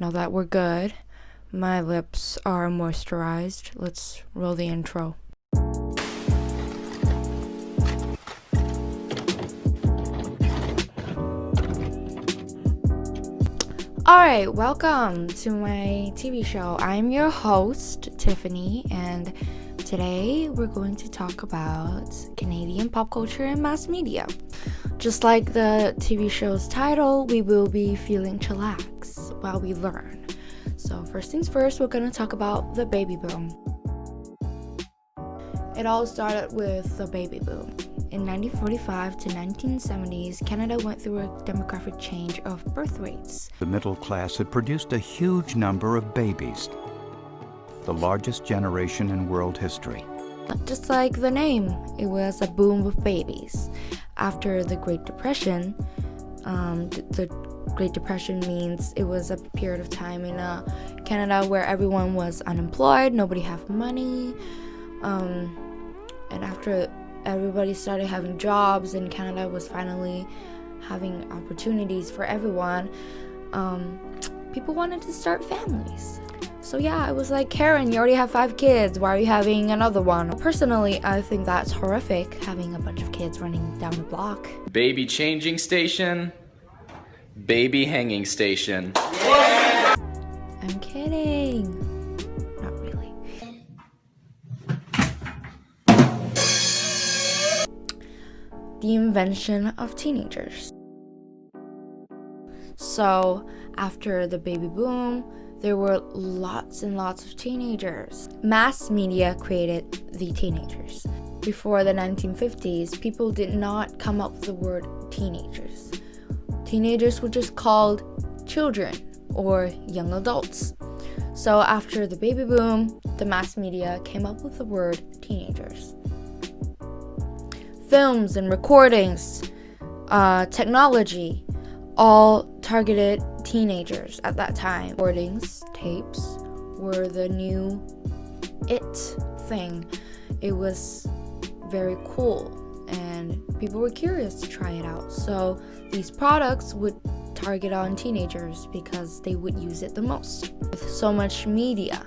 Now that we're good, my lips are moisturized. Let's roll the intro. Alright, welcome to my TV show. I'm your host, Tiffany, and today we're going to talk about Canadian pop culture and mass media. Just like the TV show's title, we will be feeling chillax while we learn. So first things first, we're going to talk about the baby boom. It all started with the baby boom. In 1945 to 1970s, Canada went through a demographic change of birth rates. The middle class had produced a huge number of babies, the largest generation in world history. Just like the name, it was a boom of babies. After the Great Depression, the Great Depression means it was a period of time in Canada where everyone was unemployed, nobody had money, and after everybody started having jobs and Canada was finally having opportunities for everyone, people wanted to start families. So yeah, I was like, Karen, you already have 5 kids, why are you having another one? Personally, I think that's horrific, having a bunch of kids running down the block. Baby changing station, baby hanging station. I'm kidding. Not really. The invention of teenagers. So, after the baby boom, there were lots and lots of teenagers. Mass media created the teenagers. Before the 1950s, people did not come up with the word teenagers. Teenagers were just called children or young adults. So after the baby boom, the mass media came up with the word teenagers. Films and recordings, technology, all targeted teenagers at that time. Recordings, tapes, were the new it thing. It was very cool and people were curious to try it out. So these products would target on teenagers because they would use it the most. With so much media,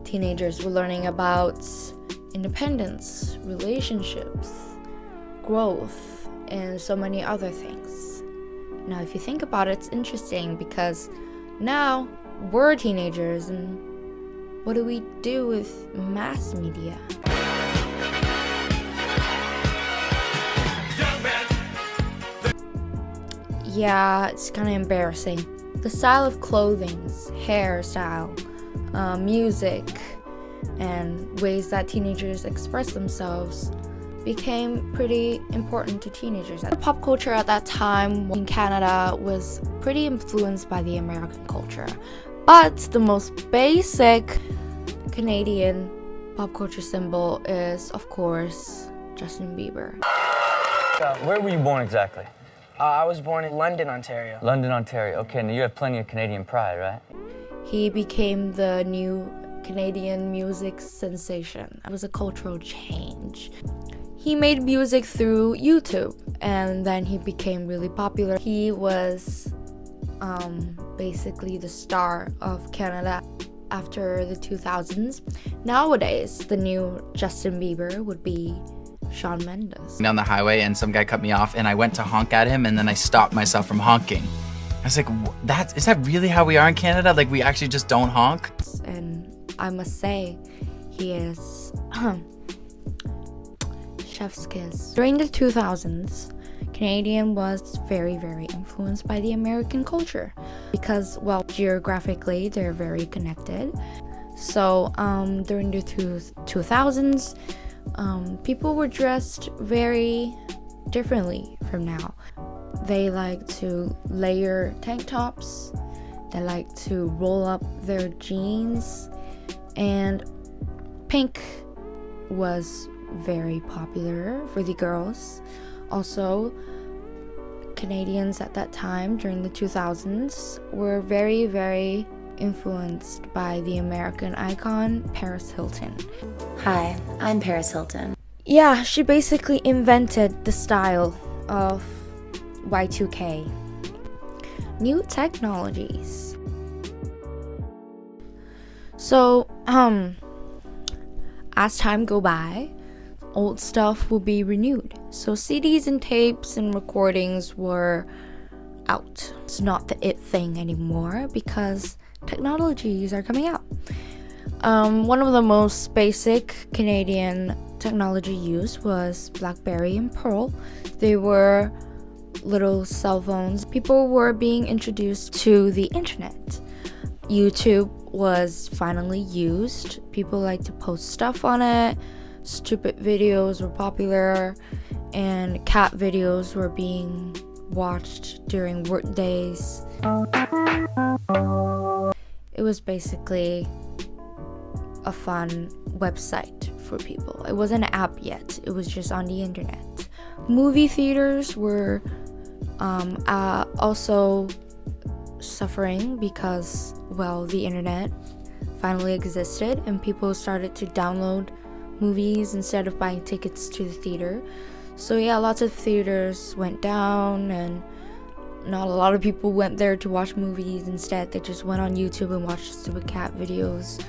teenagers were learning about independence, relationships, growth, and so many other things. Now, if you think about it, it's interesting because now we're teenagers, and what do we do with mass media? Yeah, it's kind of embarrassing. The style of clothing, hairstyle, music, and ways that teenagers express themselves became pretty important to teenagers. The pop culture at that time in Canada was pretty influenced by the American culture. But the most basic Canadian pop culture symbol is, of course, Justin Bieber. Where were you born exactly? I was born in London, Ontario. London, Ontario. Okay, now you have plenty of Canadian pride, right? He became the new Canadian music sensation. It was a cultural change. He made music through YouTube, and then he became really popular. He was basically the star of Canada after the 2000s. Nowadays, the new Justin Bieber would be Shawn Mendes. Down the highway and some guy cut me off and I went to honk at him and then I stopped myself from honking. I was like, is that really how we are in Canada? Like, we actually just don't honk? And I must say, he is chef's kiss. During the 2000s, Canadian was very, very influenced by the American culture because, well, geographically, they're very connected. So during the 2000s, people were dressed very differently from now. They like to layer tank tops, they like to roll up their jeans, and pink was very popular for the girls. Also, Canadians at that time during the 2000s were very, very influenced by the American icon Paris Hilton. Hi, I'm Paris Hilton. Yeah, she basically invented the style of Y2K. New technologies. So, as time go by, old stuff will be renewed. So CDs and tapes and recordings were out. It's not the it thing anymore because technologies are coming out. One of the most basic Canadian technology used was BlackBerry and Pearl. They were little cell phones. People were being introduced to the internet. YouTube was finally used. People like to post stuff on it. Stupid videos were popular, and cat videos were being watched during work days. It was basically a fun website for people. It wasn't an app yet, it was just on the internet. Movie theaters were also suffering because, well, the internet finally existed and people started to download movies instead of buying tickets to the theater. So yeah, lots of theaters went down and not a lot of people went there to watch movies. Instead, they just went on YouTube and watched stupid cat videos.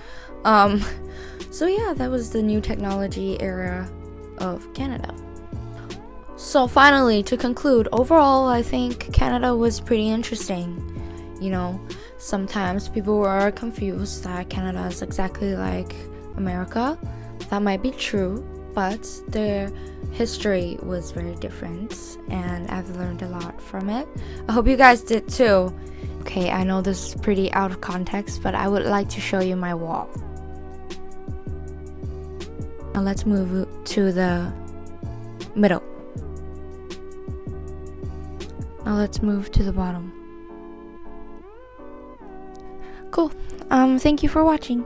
So yeah, that was the new technology era of Canada. So finally, to conclude, overall, I think Canada was pretty interesting. You know, sometimes people were confused that Canada is exactly like America. That might be true, but their history was very different, and I've learned a lot from it. I hope you guys did too. Okay, I know this is pretty out of context, but I would like to show you my wall. Now let's move to the middle. Now let's move to the bottom. Cool. Thank you for watching.